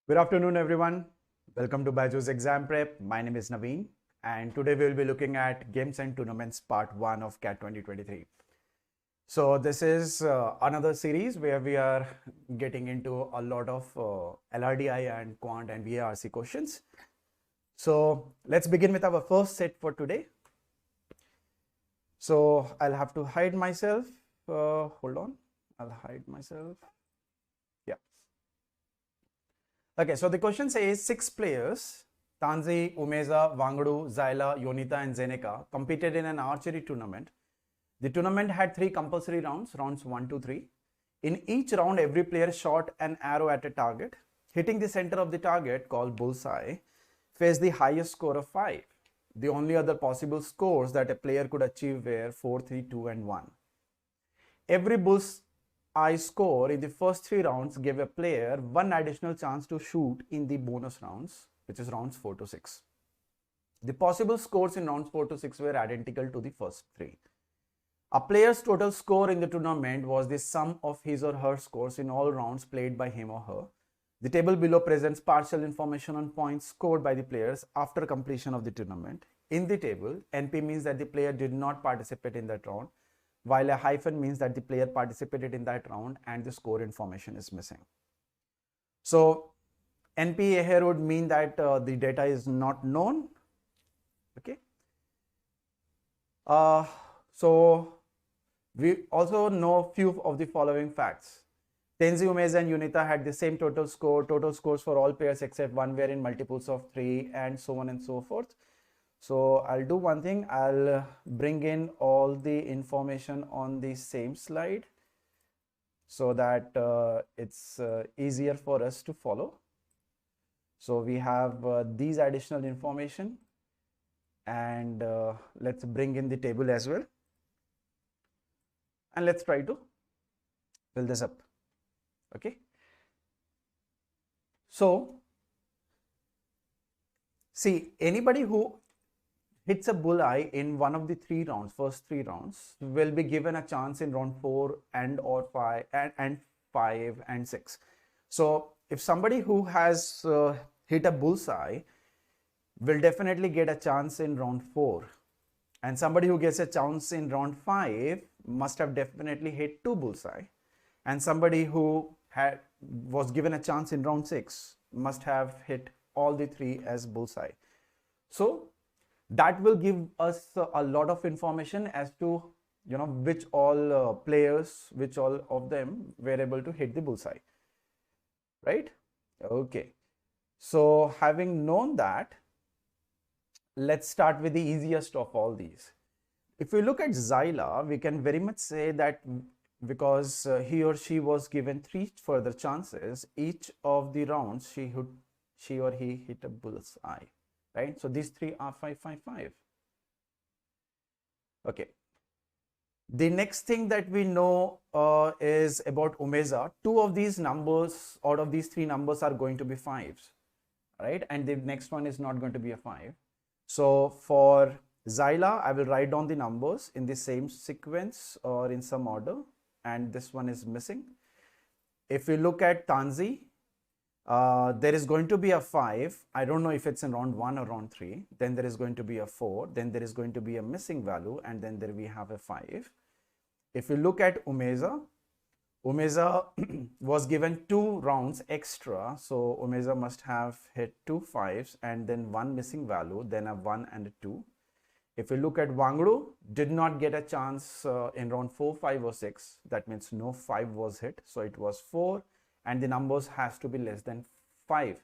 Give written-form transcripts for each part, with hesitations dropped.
Good afternoon, everyone. Welcome to BYJU'S Exam Prep. My name is Naveen, and today we'll be looking at Games and Tournaments Part 1 of CAT 2023. So this is another series where we are getting into a lot of LRDI and Quant and VARC questions. So let's begin with our first set for today. So I'll have to hide myself. Hold on. I'll hide myself. Yeah. Okay, so the question says 6 players, Tanzi, Umeza, Wangdu, Zyla, Yonita and Zeneca competed in an archery tournament. The tournament had 3 compulsory rounds, rounds 1 to 3. In each round, every player shot an arrow at a target. Hitting the center of the target, called bullseye, faced the highest score of 5. The only other possible scores that a player could achieve were 4, 3, 2 and 1. Every bullseye score in the first 3 rounds gave a player 1 additional chance to shoot in the bonus rounds, which is rounds 4 to 6. The possible scores in rounds 4 to 6 were identical to the first 3. A player's total score in the tournament was the sum of his or her scores in all rounds played by him or her. The table below presents partial information on points scored by the players after completion of the tournament. In the table, NP means that the player did not participate in that round, while a hyphen means that the player participated in that round and the score information is missing. So NP here would mean that the data is not known. Okay. So we also know few of the following facts. Tenzi, Umeza and Yunita had the same total score. Total scores for all pairs except one were in multiples of 3 and so on and so forth. So I'll do one thing. I'll bring in all the information on the same slide so that it's easier for us to follow. So we have these additional information, and let's bring in the table as well. And let's try to fill this up. Okay. So see, anybody who hits a bullseye in one of the 3 rounds, first 3 rounds, will be given a chance in round 4 and or 5 and 5 and 6. So if somebody who has hit a bullseye will definitely get a chance in round 4, and somebody who gets a chance in round 5 must have definitely hit 2 bullseye, and somebody who was given a chance in round 6 must have hit all the 3 as bullseye. So that will give us a lot of information as to which all players, which all of them were able to hit the bullseye, right? Okay, so having known that, let's start with the easiest of all these. If we look at Zyla, we can very much say that because he or she was given 3 further chances, each of the rounds she or he hit a bullseye, right? So these 3 are 5, 5, 5. Okay. The next thing that we know is about Umeza. 2 of these numbers out of these 3 numbers are going to be 5s, right? And the next one is not going to be a 5. So for Zyla, I will write down the numbers in the same sequence or in some order, and this one is missing. If we look at Tanzi, there is going to be a 5. I don't know if it's in round 1 or round 3. Then there is going to be a 4. Then there is going to be a missing value, and then there we have a 5. If you look at Umeza, Umeza was given 2 rounds extra. So Umeza must have hit 2 5s and then 1 missing value, then a 1 and a 2. If we look at Wangdu, did not get a chance in round 4, 5 or 6. That means no 5 was hit. So it was 4. And the numbers has to be less than 5.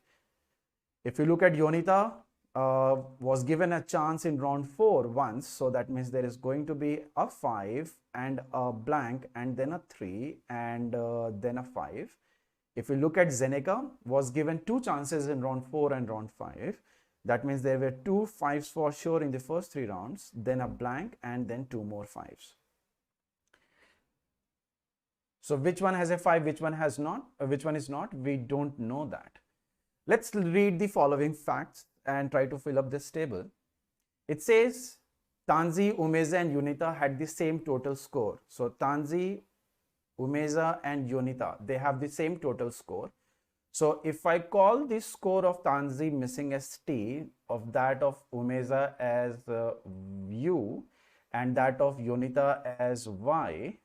If you look at Yonita, was given a chance in round 4 once, so that means there is going to be a 5 and a blank and then a 3 and then a 5. If you look at Zeneca, was given 2 chances in round 4 and round 5. That means there were 2 5s for sure in the first 3 rounds, then a blank and then 2 more 5s. So which one has a 5, which one has not, which one is not, we don't know that. Let's read the following facts and try to fill up this table. It says Tanzi, Umeza and Yunita had the same total score. So Tanzi, Umeza and Yunita, they have the same total score. So if I call the score of Tanzi missing as T, of that of Umeza as U, and that of Yonita as Y,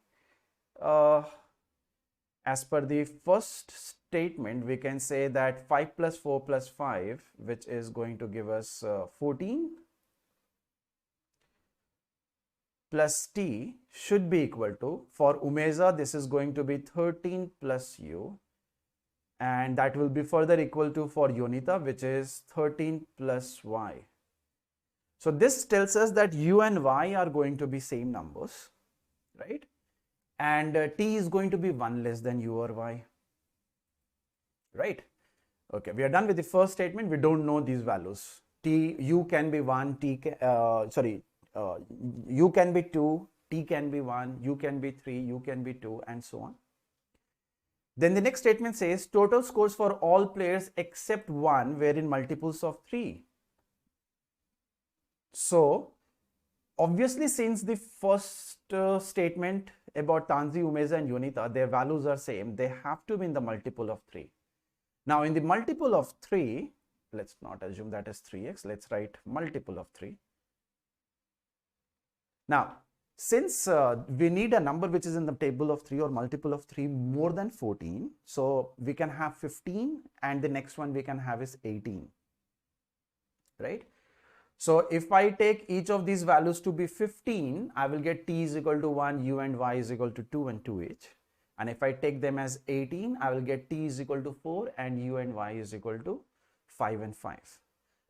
as per the first statement, we can say that 5 plus 4 plus 5, which is going to give us 14, plus T should be equal to, for Umeza, this is going to be 13 plus U, and that will be further equal to for Yonita, which is 13 plus Y. So this tells us that U and Y are going to be same numbers, right? And T is going to be 1 less than U or Y, right? Okay, we are done with the first statement. We don't know these values. U can be 1, U can be 2, T can be 1, U can be 3, U can be 2, and so on. Then the next statement says total scores for all players except one were in multiples of 3. So obviously, since the first statement about Tanzi, Umeza and Yonita, their values are same, they have to be in the multiple of 3. Now in the multiple of 3, let's not assume that is 3x, let's write multiple of 3. Now, since we need a number which is in the table of 3 or multiple of 3 more than 14, so we can have 15 and the next one we can have is 18, right? So if I take each of these values to be 15, I will get T is equal to 1, U and Y is equal to 2 and 2 each. And if I take them as 18, I will get T is equal to 4 and U and Y is equal to 5 and 5.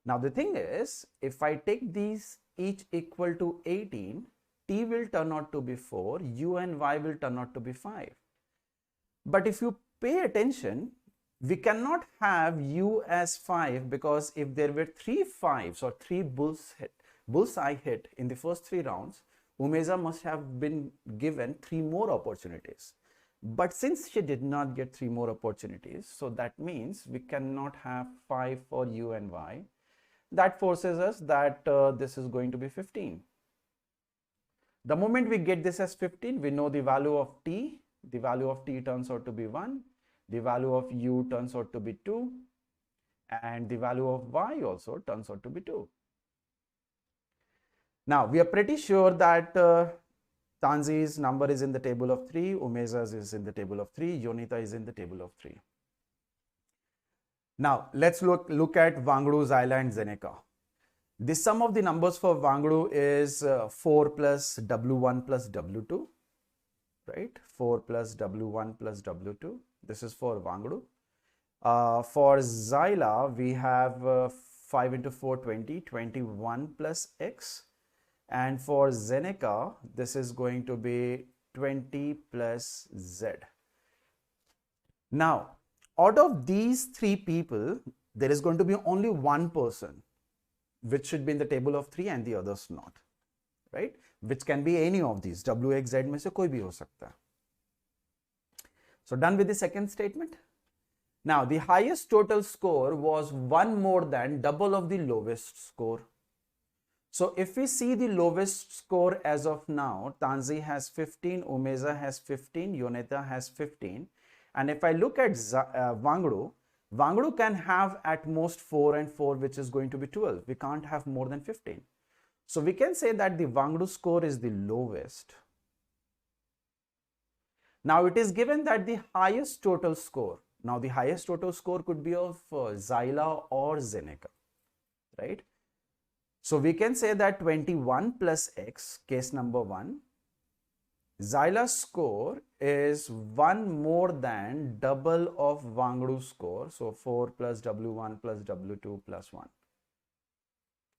Now the thing is, if I take these each equal to 18, T will turn out to be 4, U and Y will turn out to be 5. But if you pay attention, we cannot have U as 5, because if there were 3 5s or 3 bullseye hit in the first 3 rounds, Umeza must have been given 3 more opportunities. But since she did not get 3 more opportunities, so that means we cannot have 5 for U and Y. That forces us that this is going to be 15. The moment we get this as 15, we know the value of T. The value of T turns out to be 1. The value of U turns out to be 2. And the value of Y also turns out to be 2. Now, we are pretty sure that Tanzi's number is in the table of 3, Umeza's is in the table of 3, Yonita is in the table of 3. Now, let's look at Wangdu, Zyla and Zeneca. The sum of the numbers for Wangdu is 4 plus W1 plus W2, right? 4 plus W1 plus W2. This is for Wangdu. For Zyla, we have 5 into 4, 20, 21 plus X. And for Zeneca, this is going to be 20 plus Z. Now, out of these 3 people, there is going to be only one person which should be in the table of 3 and the others not, right? Which can be any of these. W, X, Z में से कोई भी हो सकता है. So done with the second statement. Now the highest total score was one more than double of the lowest score. So if we see the lowest score as of now, Tanzi has 15, Umeza has 15, Yonita has 15. And if I look at Wangdu, Wangdu can have at most 4 and 4, which is going to be 12. We can't have more than 15. So we can say that the Wangdu score is the lowest. Now it is given that the highest total score, now the highest total score could be of Zyla or Zeneca, right? So we can say that 21 plus X, case number 1, Zyla's score is 1 more than double of Wangdu's score. So 4 plus W1 plus W2 plus 1,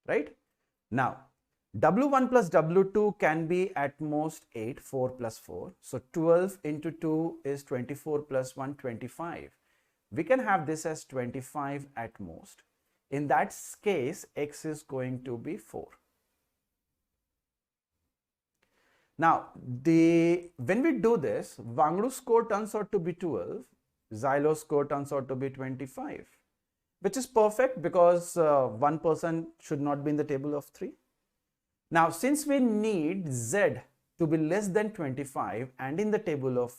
right? Now, W1 plus W2 can be at most 8, 4 plus 4. So 12 into 2 is 24 plus 1, 25. We can have this as 25 at most. In that case, X is going to be 4. Now, when we do this, Wangdu's score turns out to be 12, Zyla's score turns out to be 25, which is perfect because one person should not be in the table of 3. Now, since we need Z to be less than 25 and in the table of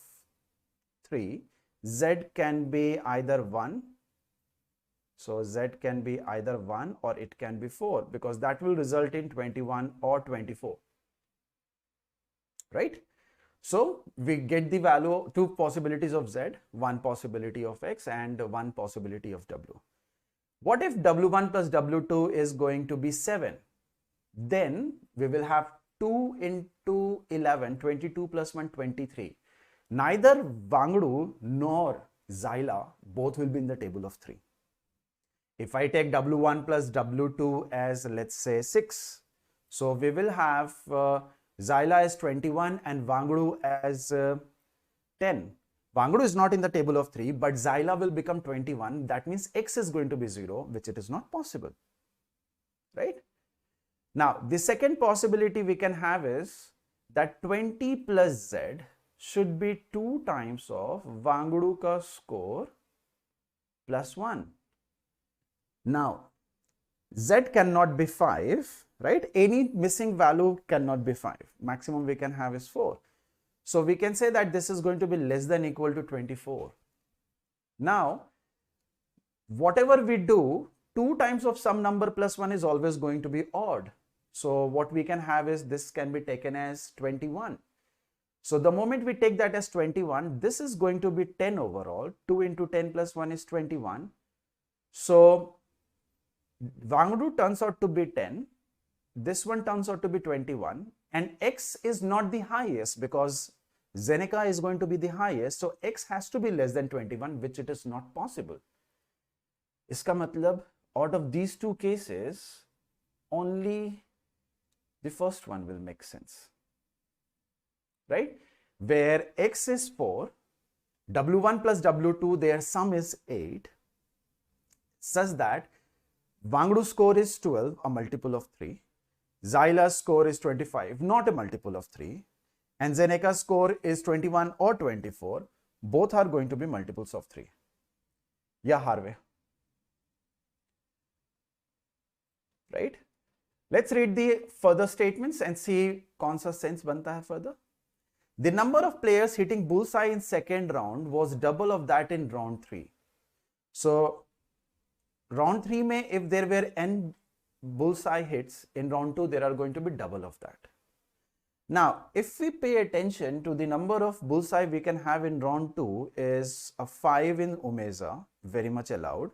3, Z can be either 1 So Z can be either 1 or it can be 4, because that will result in 21 or 24, right? So we get the value, two possibilities of Z, one possibility of X and one possibility of W. What if W1 plus W2 is going to be 7? Then we will have 2 into 11, 22 plus 1, 23. Neither Wangdu nor Xyla, both will be in the table of 3. If I take W1 plus W2 as, let's say, 6, so we will have Xyla as 21 and Wangdu as 10. Wangdu is not in the table of 3, but Xyla will become 21. That means X is going to be 0, which it is not possible, right? Now, the second possibility we can have is that 20 plus Z should be 2 times of Wangdu ka score plus 1. Now, Z cannot be 5, right? Any missing value cannot be 5. Maximum we can have is 4. So we can say that this is going to be less than equal to 24. Now, whatever we do, 2 times of some number plus 1 is always going to be odd. So what we can have is this can be taken as 21. So the moment we take that as 21, this is going to be 10 overall. 2 into 10 plus 1 is 21. So Wangdu turns out to be 10. This one turns out to be 21. And X is not the highest because Zeneca is going to be the highest. So X has to be less than 21, which it is not possible. Iska matlab, out of these two cases, only the first one will make sense, right? Where X is 4, W1 plus W2, their sum is 8, such that Wangdu score is 12, a multiple of 3. Xyla's score is 25, not a multiple of 3. And Zeneca's score is 21 or 24. Both are going to be multiples of 3. Yeah, Harvey. Right? Let's read the further statements and see kaun sa sense banta hai further. The number of players hitting bullseye in second round was double of that in round 3. So round 3 mein, if there were n bullseye hits, in round 2 there are going to be double of that. Now, if we pay attention to the number of bullseye we can have in round 2 is a 5 in Umeza, very much allowed.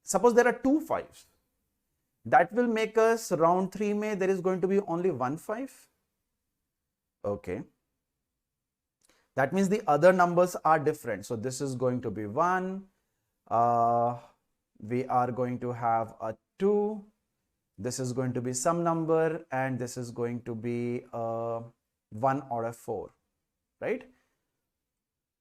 Suppose there are 2 5s. That will make us round 3 mein there is going to be only 1 5. Okay. That means the other numbers are different. So this is going to be 1. We are going to have a 2. This is going to be some number, and this is going to be 1 or a 4, right?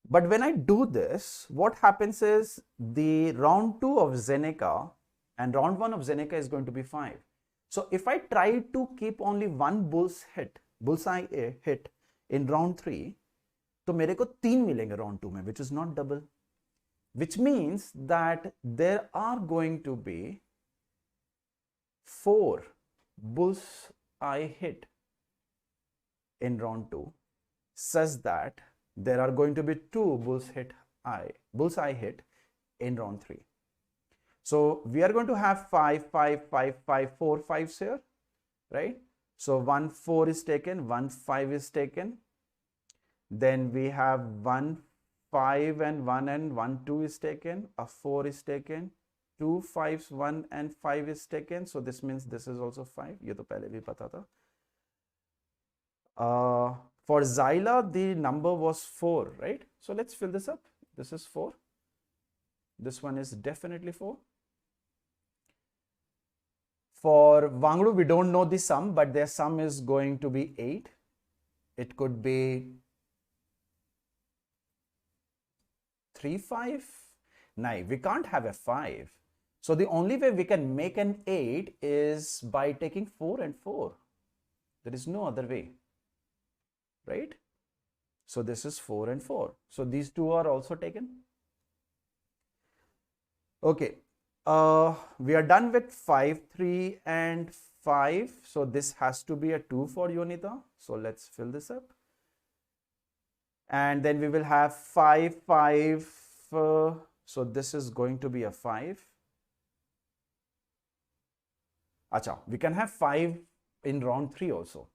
But when I do this, what happens is the round 2 of Zeneca and round 1 of Zeneca is going to be 5. So if I try to keep only one bullseye hit in round 3, तो मेरे को 3 मिलेंगे round 2 में, which is not double. Which means that there are going to be 4 bullseye hit in round 2, such that there are going to be 2 bullseye hit in round 3. So we are going to have 5, 5, 5, 5, 4 5s here, right? So 1 4 is taken, 1 5 is taken. Then we have 1 5 and 1 2 is taken, a 4 is taken, 2 5s, 1 and 5 is taken. So this means this is also 5. ये तो पहले भी पता था. For Xyla, the number was 4, right? So let's fill this up. This is 4. This one is definitely 4. For Wangdu, we don't know the sum, but their sum is going to be 8. It could be 3 5. No, we can't have a 5. So the only way we can make an 8 is by taking 4 and 4. There is no other way, right? So this is 4 and 4. So these two are also taken. Okay. We are done with 5, 3 and 5. So this has to be a 2 for Yonita. So let's fill this up. And then we will have 5, 5. So this is going to be a 5. Acha, we can have 5 in round 3 also,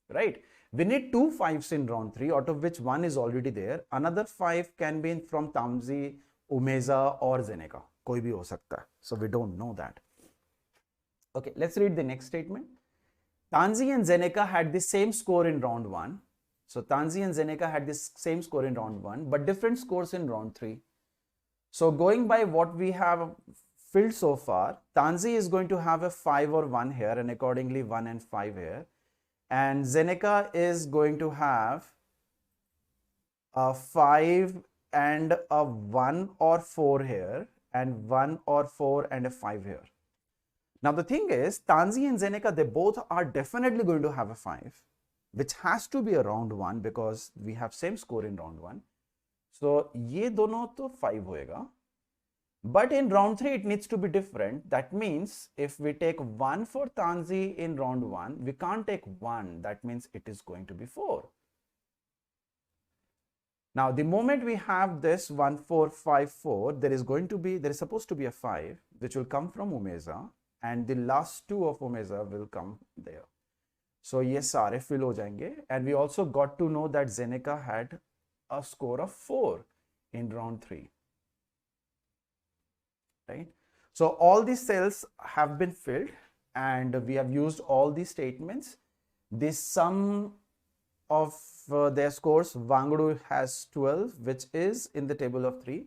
right? We need 2 5s in round 3, out of which 1 is already there. Another 5 can be from Tamzi, Umeza or Zeneca. Koi bhi ho sakta hai. So we don't know that. Okay, let's read the next statement. Tanzi and Zeneca had the same score in round 1. So Tanzi and Zeneca had the same score in round 1, but different scores in round 3. So going by what we have filled so far, Tanzi is going to have a 5 or 1 here, and accordingly 1 and 5 here. And Zeneca is going to have a 5 and a 1 or 4 here, and 1 or 4 and a 5 here. Now the thing is, Tanzi and Zeneca, they both are definitely going to have a 5, which has to be a round 1 because we have same score in round 1. So ये दोनों तो 5 होएगा. But in round 3, it needs to be different. That means if we take 1 for Tanzi in round 1, we can't take 1. That means it is going to be 4. Now, the moment we have this 1, 4, 5, 4, there is supposed to be a 5, which will come from Umeza, and the last 2 of Umeza will come there. So, yes, सारे fill हो जाएंगे. And we also got to know that Zeneca had a score of 4 in round 3. Right? So all these cells have been filled and we have used all these statements. The sum of their scores, Wangdu has 12, which is in the table of 3.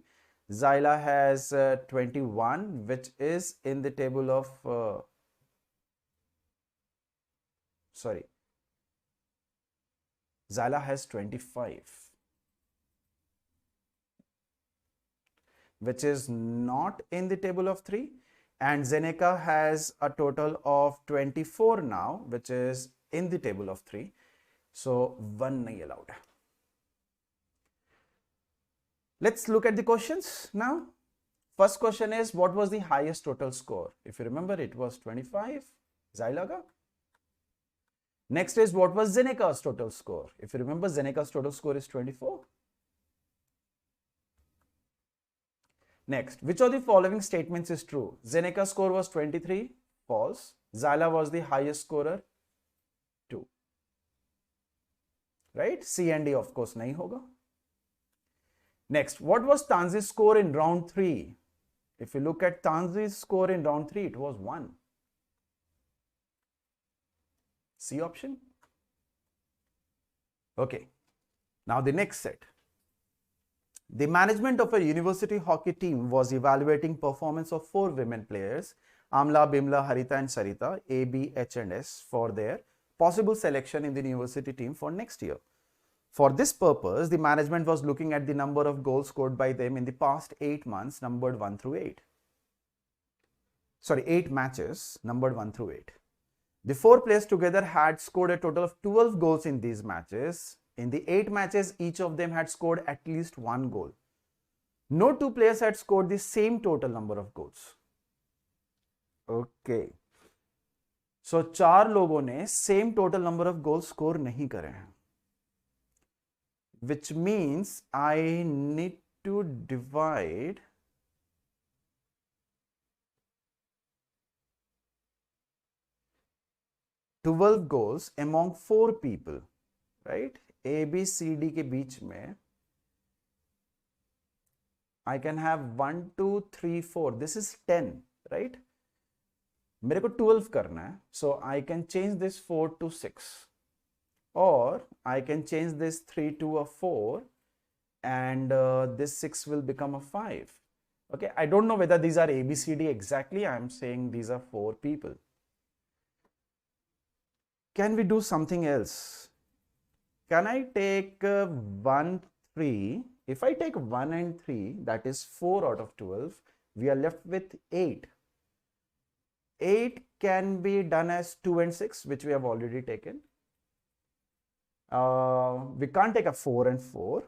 Zyla has 21, which is in the table of, Zyla has 25. Which is not in the table of 3, and Zeneca has a total of 24 now, which is in the table of 3. So 1 nahi allowed. Let's look at the questions now. First question is, what was the highest total score? If you remember, it was 25, Zyla ka. Next is, what was Zeneca's total score? If you remember, Zeneca's total score is 24. Next, which of the following statements is true? Zeneca's score was 23, false. Zyla was the highest scorer, 2. Right? C and D, of course, nahi hoga. Next, what was Tanzi's score in round 3? If you look at Tanzi's score in round 3, it was 1. C option. Okay. Now the next set. The management of a university hockey team was evaluating performance of 4 women players, Amla, Bimla, Harita and Sarita, A, B, H and S, for their possible selection in the university team for next year. For this purpose, the management was looking at the number of goals scored by them in the past 8 months, numbered 1 through 8. 8 matches, numbered 1 through 8. The 4 players together had scored a total of 12 goals in these matches. In the 8 matches, each of them had scored at least 1 goal. No 2 players had scored the same total number of goals. Okay. So 4 लोगों ने same total number of goals score नहीं करे हैं. Which means I need to divide $12 goals among 4 people, right? A, B, C, D के बीच में I can have 1, 2, 3, 4. This is 10, right? मेरे को 12 करना है. So I can change this 4 to 6. Or I can change this 3 to a 4 and this 6 will become a 5. Okay, I don't know whether these are A, B, C, D exactly. I am saying these are 4 people. Can we do something else? Can I take 1, 3? If I take 1 and 3, that is 4 out of 12, we are left with 8. 8 can be done as 2 and 6, which we have already taken. We can't take a 4 and 4.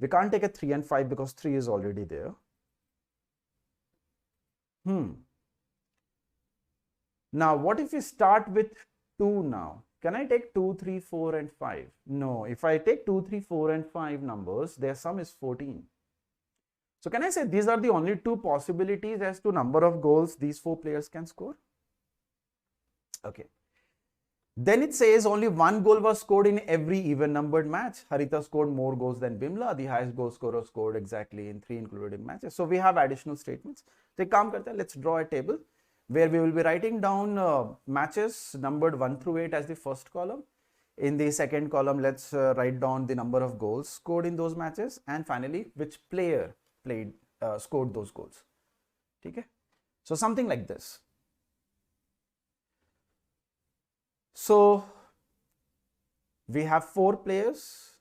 We can't take a 3 and 5 because 3 is already there. Now, what if we start with 2 now? Can I take 2, 3, 4 and 5? No, if I take 2, 3, 4 and 5 numbers, their sum is 14. So can I say these are the only two possibilities as to number of goals these four players can score? Okay. Then it says only one goal was scored in every even numbered match. Harita scored more goals than Bimla. The highest goal scorer scored exactly in 3 included matches. So we have additional statements. So काम करते हैं, let's draw a table where we will be writing down matches numbered 1 through 8 as the first column. In the second column, let's write down the number of goals scored in those matches, and finally which player scored those goals. Okay? So something like this. So we have 4 players.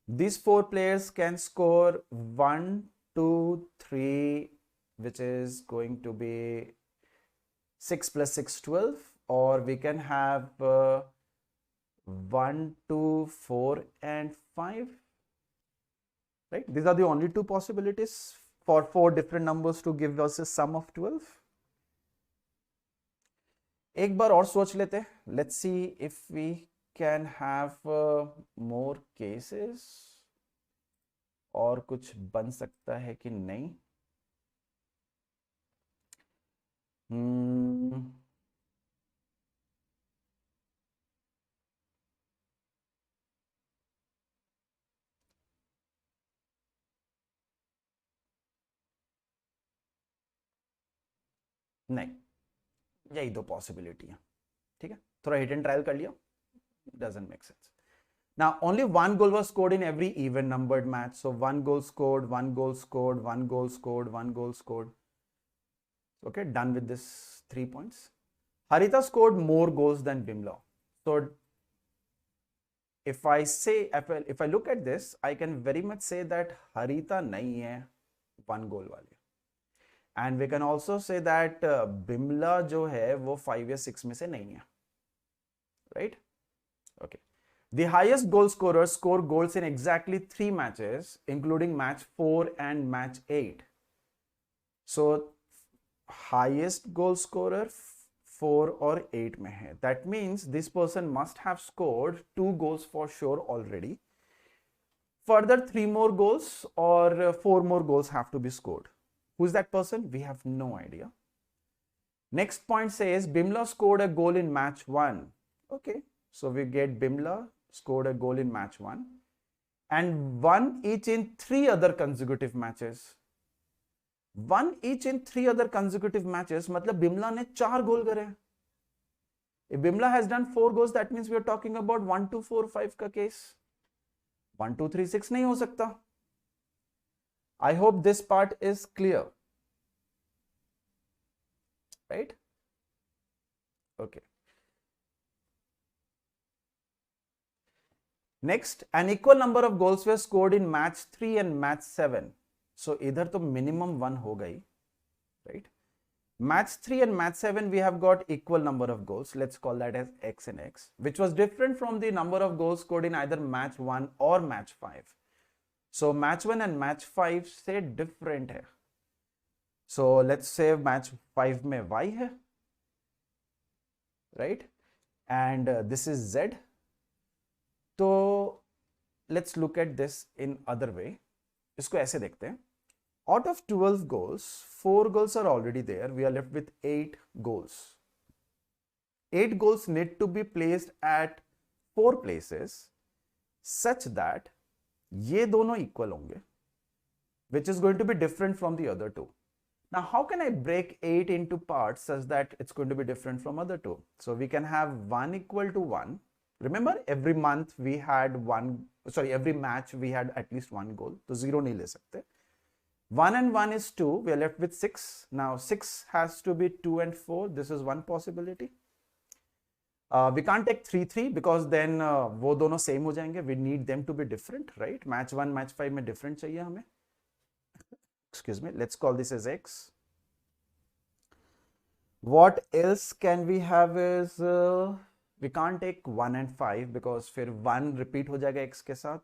These 4 players can score 1, 2, 3, which is going to be 6 plus 6, 12, or we can have 1, 2, 4 and 5, right? These are the only 2 possibilities for 4 different numbers to give us a sum of 12. एक बार और सोच लेते हैं. Let's see if we can have more cases. और कुछ बन सकता है कि नहीं. नहीं, यही 2 पॉसिबिलिटी है. ठीक है, थोड़ा हिट एंड ट्रायल कर लिया. Doesn't make sense. Now only one goal was scored in every even numbered match. So 1 goal scored, 1 goal scored, 1 goal scored, 1 goal scored. Okay, done with this 3 points. Harita scored more goals than Bimla. So if I say, if I look at this, I can very much say that Harita nahi hai 1 goal wali. And we can also say that Bimla jo hai wo 5 या 6 में से नहीं है. Right? Okay. The highest goal scorers score goals in exactly 3 matches, including match 4 and match 8. So highest goal scorer 4 or 8 में है. That means this person must have scored 2 goals for sure already. Further 3 more goals or 4 more goals have to be scored. Who's that person? We have no idea. Next point says Bimla scored a goal in match 1. Okay, so we get Bimla scored a goal in match 1 and 1 each in 3 other consecutive matches. 1 each in 3 other consecutive matches, मतलब Bimla ने 4 गोल करे. If Bimla has done 4 goals, that means we are talking about 1, 2, 4, 5 का case. 1, 2, 3, 6 नहीं हो सकता. I hope this part is clear. Right? Okay. Next, an equal number of goals were scored in match 3 and match 7. So इधर तो minimum 1 होगा ही, right? Match 3 and match 7 we have got equal number of goals. Let's call that as x and x, which was different from the number of goals scored in either match 1 or match 5. So match 1 and match 5 से different है. So let's say match 5 में y है, right? And this is z. So let's look at this in other way. इसको ऐसे देखते हैं. Out of 12 goals, 4 goals are already there. We are left with 8 goals. 8 goals need to be placed at 4 places such that ये दोनों equal होंगे, which is going to be different from the other two. Now, how can I break 8 into parts such that it's going to be different from other two? So we can have 1 equal to 1. Remember, every month we had every match we had at least 1 goal. So 0 नहीं ले सकते. 1 and 1 is 2. We are left with 6. Now 6 has to be 2 and 4. This is one possibility. We can't take 3, 3 because then वो दोनों same हो जाएंगे. We need them to be different, right? Match 1, match 5 में different चाहिए हमें. Excuse me. Let's call this as x. What else can we have is we can't take 1 and 5 because फिर 1 repeat हो जाएगा x के साथ.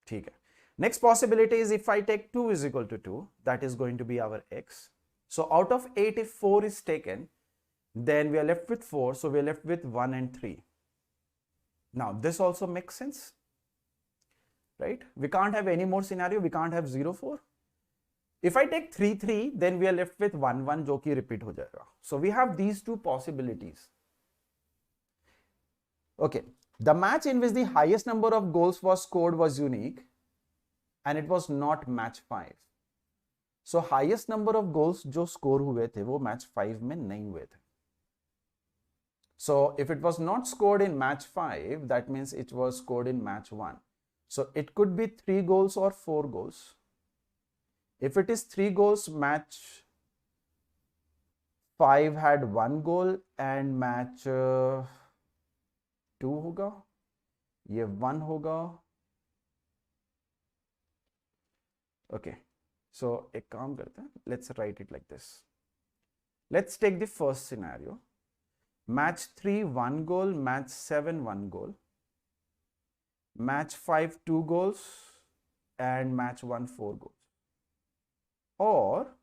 ठीक है. Next possibility is if I take 2 is equal to 2, that is going to be our x. So out of 8, if 4 is taken, then we are left with 4. So we are left with 1 and 3. Now this also makes sense. right? We can't have any more scenario. We can't have 0-4. If I take 3-3, then we are left with 1-1, जो कि repeat हो जाएगा. So we have these two possibilities. Okay, the match in which the highest number of goals was scored was unique, and it was not match 5. So highest number of goals जो score हुए थे वो match 5 में नहीं हुए थे. So if it was not scored in match 5, that means it was scored in match 1. So it could be 3 goals or 4 goals. If it is 3 goals, match 5 had 1 goal and match 2 होगा, ये 1 होगा. Okay, so एक काम करते हैं, let's write it like this. Let's take the first scenario. Match 3 1 goal, match 7 1 goal, match 5 2 goals, and match 1 4 goals. Or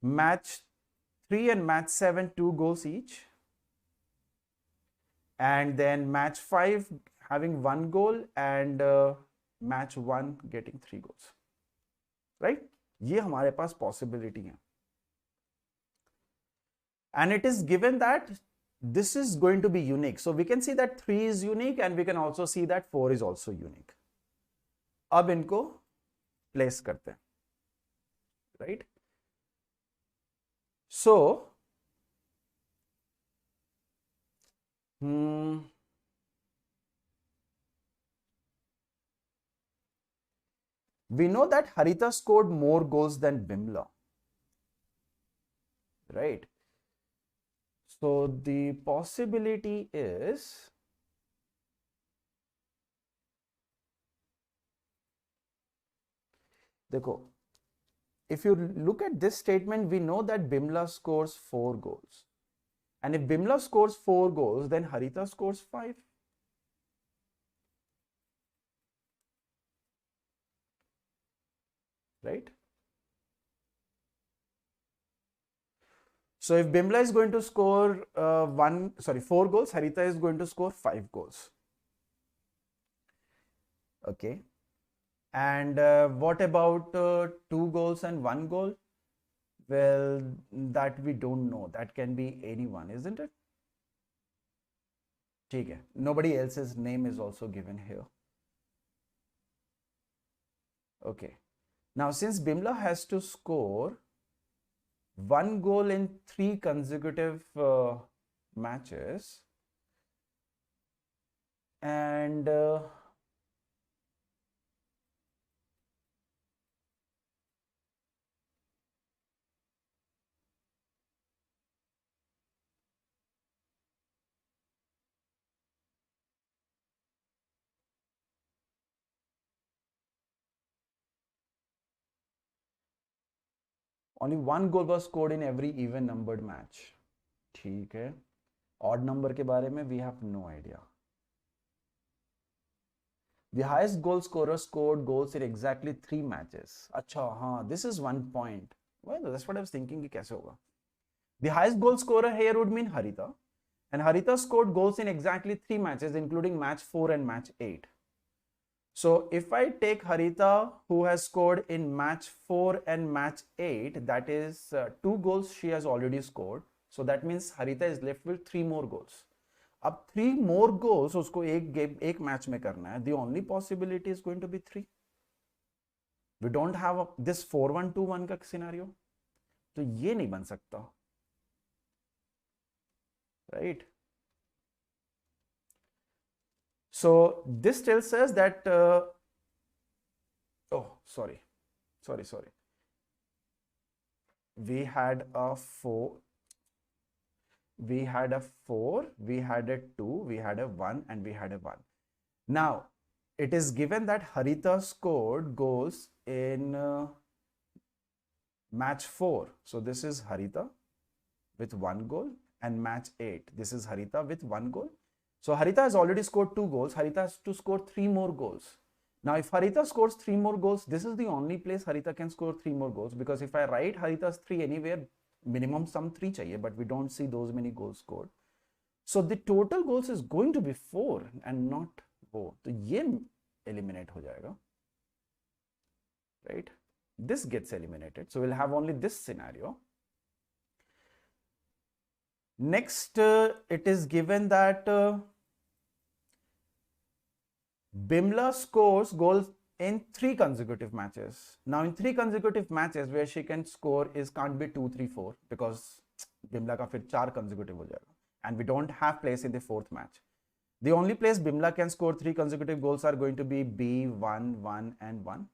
match 3 and match 7 2 goals each, and then match 5 having 1 goal and match 1 getting 3 goals. Right? ये हमारे पास possibility है. And it is given that this is going to be unique. So we can see that 3 is unique and we can also see that 4 is also unique. अब इनको place करते हैं. Right? So, we know that Harita scored more goals than Bimla. Right? So the possibility is देखो, if you look at this statement, we know that Bimla scores 4 goals. And if Bimla scores 4 goals, then Harita scores 5. Right? So if Bimla is going to score 4 goals, Harita is going to score 5 goals. Okay. And what about 2 goals and 1 goal? Well, that we don't know. That can be anyone, isn't it? ठीक है. Nobody else's name is also given here. Okay. Now, since Bimla has to score 1 goal in 3 consecutive matches, and only 1 goal was scored in every even numbered match. ठीक है. Odd number के बारे में we have no idea. The highest goal scorer scored goals in exactly 3 matches. अच्छा, हाँ, this is 1 point. Well, that's what I was thinking कि कैसे होगा. The highest goal scorer here would mean Harita, and Harita scored goals in exactly 3 matches, including match 4 and match 8. So if I take Harita, who has scored in match 4 and match 8, that is 2 goals she has already scored. So that means Harita is left with 3 more goals. अब 3 more goals उसको एक match में करना है. The only possibility is going to be 3. We don't have this 4-1-2-1 का scenario. तो ये नहीं बन सकता. Right? So this tells us that sorry. We had a 4, we had a 4, we had a 2, we had a 1, and we had a 1. Now it is given that Harita scored goals in match 4. So this is Harita with 1 goal, and match 8. This is Harita with 1 goal. So Harita has already scored 2 goals. Harita has to score 3 more goals. Now if Harita scores 3 more goals, this is the only place Harita can score 3 more goals, because if I write Harita's 3 anywhere, minimum some 3 chahiye, but we don't see those many goals scored. So the total goals is going to be 4 and not 4. So ये eliminate हो जाएगा, right? This gets eliminated, so we'll have only this scenario. Next, it is given that Bimla scores goals in 3 consecutive matches. Now, in 3 consecutive matches, where she can score is can't be 2, 3, 4 because Bimla का फिर 4 consecutive हो जाएगा, and we don't have place in the 4th match. The only place Bimla can score 3 consecutive goals are going to be B, 1, 1, and 1.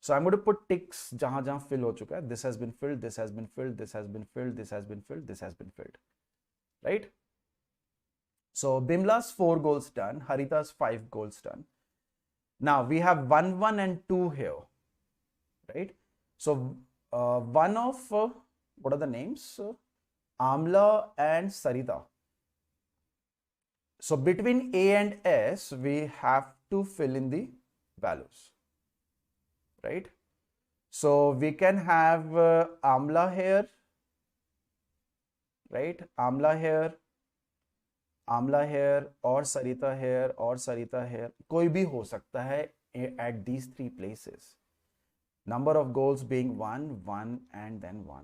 So I'm going to put ticks जहाँ जहाँ fill हो चुका है. This has been filled, this has been filled, this has been filled, this has been filled, this has been filled. Right? So Bimla's 4 goals done, Harita's 5 goals done. Now we have 1, 1 and 2 here. Right? So one of, what are the names? Amla and Sarita. So between A and S, we have to fill in the values. Right? So we can have Amla here, right? Amla here, or Sarita here, or Sarita here. कोई भी हो सकता है at these 3 places. Number of goals being 1, 1, and then 1.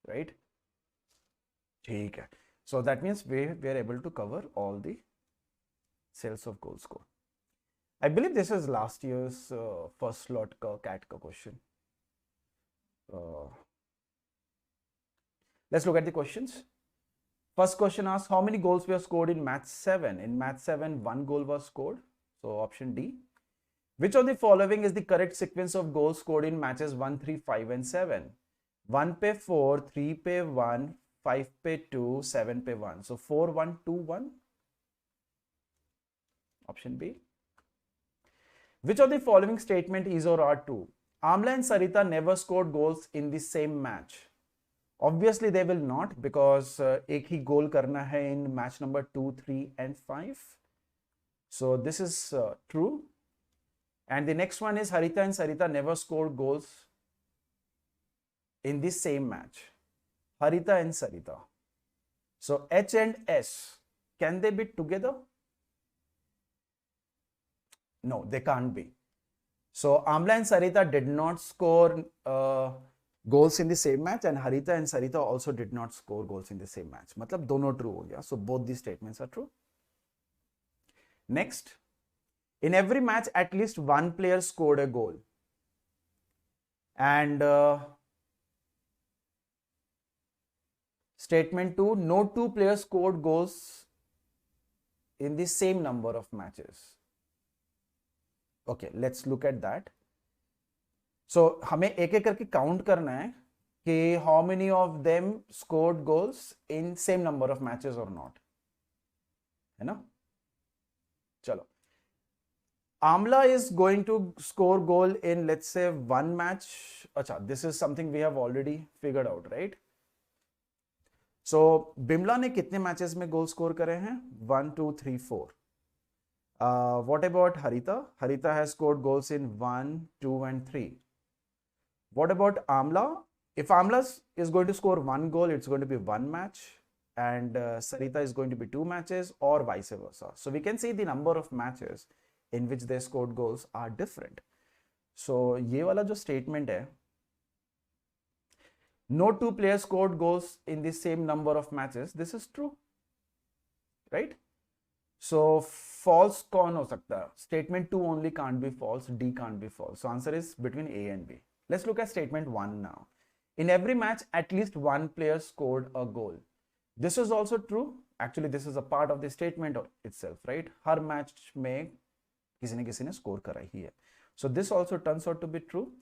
Right? ठीक है. So that means we are able to cover all the cells of goal score. I believe this is last year's first slot CAT question. Let's look at the questions. First question asks, how many goals were scored in match 7? In match 7, 1 goal was scored. So option D. Which of the following is the correct sequence of goals scored in matches 1, 3, 5, and 7? 1 पे 4, 3 पे 1, 5 पे 2, 7 पे 1. So 4, 1, 2, 1. Option B. Which of the following statement is or are true? Amla and Sarita never scored goals in the same match. Obviously, they will not, because एक ही goal करना है in match number 2, 3, and 5. So this is true. And the next one is Harita and Sarita never scored goals in the same match. Harita and Sarita. So H and S, can they be together? No, they can't be. So Amla and Sarita did not score goals in the same match, and Harita and Sarita also did not score goals in the same match. मतलब दोनों true हो गया. So both these statements are true. Next, in every match, at least one player scored a goal. And statement 2, no 2 players scored goals in the same number of matches. Okay, let's look at that. So हमें एक एक करके count करना है कि how many of them scored goals in same number of matches or not, है ना? चलो, Amla is going to score goal in, let's say, 1 match. अच्छा, this is something we have already figured out, right? So Bimla ने कितने matches में goal score करे हैं? 1, 2, 3, 4. What about Harita? Harita has scored goals in 1, 2, and 3. What about Amla? If Amla is going to score 1 goal, it's going to be 1 match, and Sarita is going to be 2 matches, or vice versa. So we can see the number of matches in which they scored goals are different. So ये वाला जो statement है, no 2 players scored goals in the same number of matches, this is true, right? So false कौन हो सकता है? Statement 2 only can't be false, D can't be false. So answer is between A and B. Let's look at statement 1 now. In every match, at least 1 player scored a goal. This is also true. Actually, this is a part of the statement itself, right? Her match में किसी ने score करा ही है. So this also turns out to be true.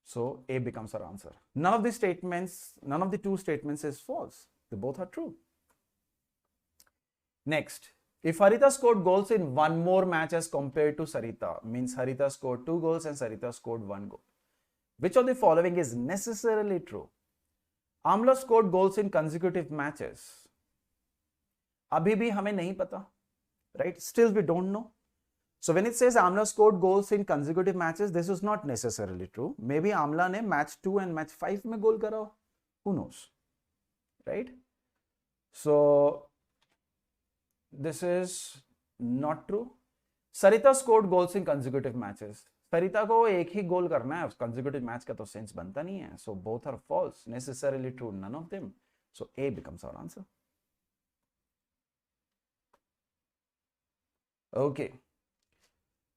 So A becomes our answer. None of the 2 statements is false. They both are true. Next, if Harita scored goals in 1 more match as compared to Sarita, means Harita scored 2 goals and Sarita scored 1 goal. Which of the following is necessarily true? Amla scored goals in consecutive matches. अभी भी हमें नहीं पता, right? Still we don't know. So when it says Amla scored goals in consecutive matches, this is not necessarily true. Maybe Amla ने match 2 and match 5 में goal करा हो. Who knows, right? So this is not true. Sarita scored goals in consecutive matches. सरिता को एक ही गोल करना है, consecutive match का तो सेंस बनता नहीं है. So both are false, necessarily true, none of them. So A becomes our answer. Okay.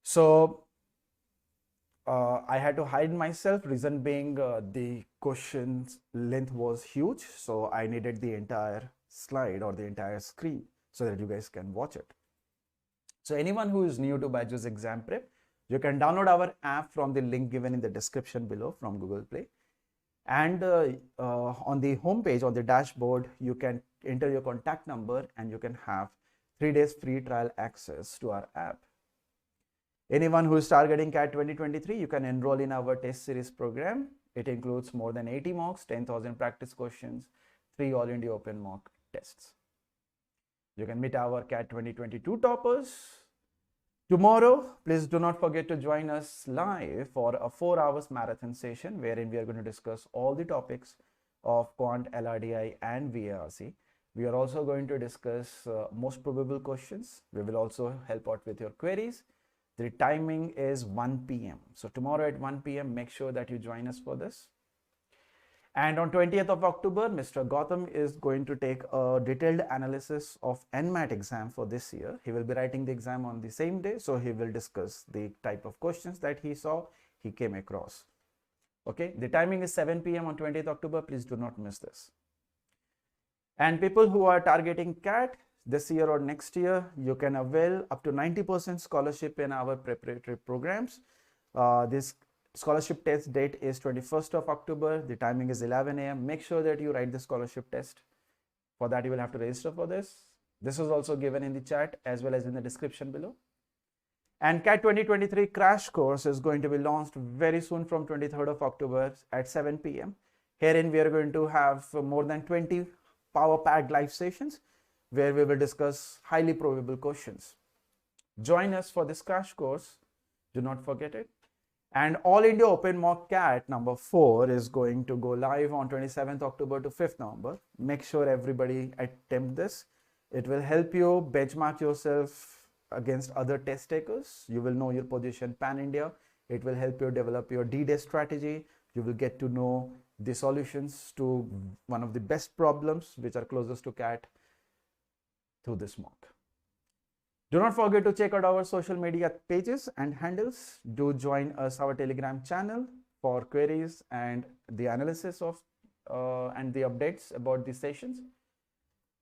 So I had to hide myself, reason being the question's length was huge. So I needed the entire slide or the entire screen so that you guys can watch it. So anyone who is new to BYJU'S exam prep, you can download our app from the link given in the description below from Google Play. And on the home page, on the dashboard, you can enter your contact number and you can have 3 days free trial access to our app. Anyone who is targeting CAT 2023, you can enroll in our test series program. It includes more than 80 mocks, 10,000 practice questions, 3 All India Open mock tests. You can meet our CAT 2022 toppers. Tomorrow, please do not forget to join us live for a 4 hours marathon session wherein we are going to discuss all the topics of Quant, LRDI and VARC. We are also going to discuss most probable questions. We will also help out with your queries. The timing is 1 p.m. So tomorrow at 1 p.m, make sure that you join us for this. And on 20th of October, Mr. Gautam is going to take a detailed analysis of NMAT exam for this year. He will be writing the exam on the same day. So he will discuss the type of questions that he came across. Okay, the timing is 7 p.m. on 20th October. Please do not miss this. And people who are targeting CAT this year or next year, you can avail up to 90% scholarship in our preparatory programs. This scholarship test date is 21st of October. The timing is 11 a.m. Make sure that you write the scholarship test. For that, you will have to register for this. This is also given in the chat as well as in the description below. And CAT 2023 crash course is going to be launched very soon from 23rd of October at 7 p.m. Herein, we are going to have more than 20 power-packed live sessions where we will discuss highly probable questions. Join us for this crash course. Do not forget it. And All India Open Mock CAT number 4 is going to go live on 27th October to 5th November. Make sure everybody attempt this. It will help you benchmark yourself against other test takers. You will know your position pan-India. It will help you develop your D-Day strategy. You will get to know the solutions to one of the best problems which are closest to CAT through this mock. Do not forget to check out our social media pages and handles. Do join us our Telegram channel for queries and the analysis of and the updates about these sessions.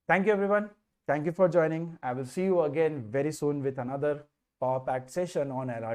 Thank you, everyone. Thank you for joining. I will see you again very soon with another power-packed session on LR.